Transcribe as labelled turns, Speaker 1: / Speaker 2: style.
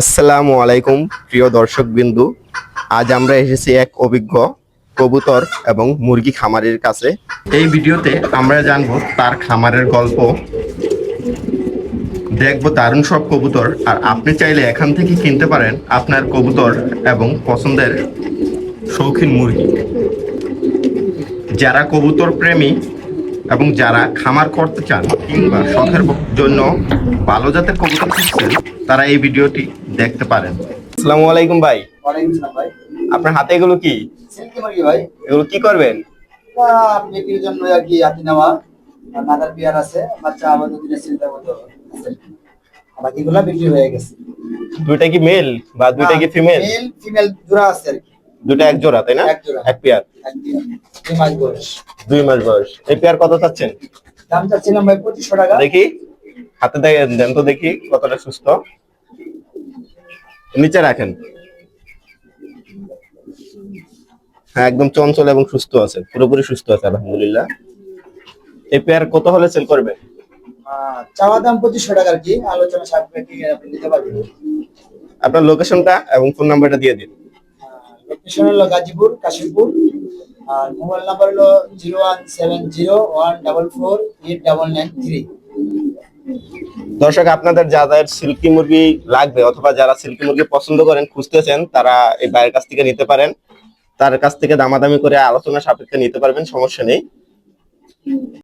Speaker 1: আসসালামু আলাইকুম প্রিয় দর্শক বিন্দু। আজ আমরা এসেছি এক অভিজ্ঞ কবুতর এবং মুরগি খামারের কাছে। এই ভিডিওতে আমরা জানবো তার খামারের গল্প, দেখবো দারুণ সব কবুতর। আর আপনি চাইলে এখান থেকে কিনতে পারেন আপনার কবুতর এবং পছন্দের শৌখিন মুরগি। যারা কবুতর প্রেমী এবং যারা খামার করতে চান কিংবা শখের জন্য ভালো জাতের কবুতর খুঁজছেন, তারা এই ভিডিওটি দেখতে পারেন। আসসালামু আলাইকুম ভাই।
Speaker 2: ওয়ালাইকুম আসসালাম ভাই।
Speaker 1: আপনার হাতে এগুলো কি?
Speaker 2: সিল্কি মুরগি ভাই।
Speaker 1: এগুলো কি করবেন?
Speaker 2: বিক্রির জন্য আর কি হাতে নেওয়া। আর মাদার পেয়ার আছে, বাচ্চা আপাতত দিনে চিন্তা মতো আছে। আর বাকিগুলা বিক্রি হয়ে গেছে।
Speaker 1: দুইটা কি মেল বা দুইটা কি ফিমেল?
Speaker 2: মেল ফিমেল জোড়া আছে আর কি।
Speaker 1: দুইটা এক জোড়া, তাই না?
Speaker 2: এক জোড়া,
Speaker 1: এক পেয়ার।
Speaker 2: এক পেয়ার। 2 মাস বয়স।
Speaker 1: 2 মাস বয়স। এই পেয়ার কত চাচ্ছেন?
Speaker 2: দাম চাচ্ছিলাম ভাই 2500 টাকা।
Speaker 1: দেখি হাতে দেন তো দেখি কতটা সুস্থ। নিচে রাখেন। হ্যাঁ, একদম চঞ্চল এবং সুস্থ আছে, পুরোপুরি সুস্থ আছে আলহামদুলিল্লাহ। এই পেয়ার কত হলে সেল করবেন?
Speaker 2: চাওয়া দাম 2500 টাকা আর কি, আলোচনা সাপেক্ষে আপনি নিতে পারবেন।
Speaker 1: আপনার লোকেশনটা এবং ফোন নাম্বারটা দিয়ে দিন।
Speaker 2: লোকেশন হলো গাজীপুর কাশিমপুর। আর মোবাইল নাম্বার হলো 01701448993।
Speaker 1: দর্শক, আপনাদের যাদের সিল্কি মুরগি লাগবে অথবা যারা সিল্কি মুরগি পছন্দ করেন, খুঁজতেছেন, তারা এই ভাইয়ের কাছ থেকে নিতে পারেন। তার কাছ থেকে দামাদামি করে আলোচনা সাপেক্ষে নিতে পারবেন, সমস্যা নেই।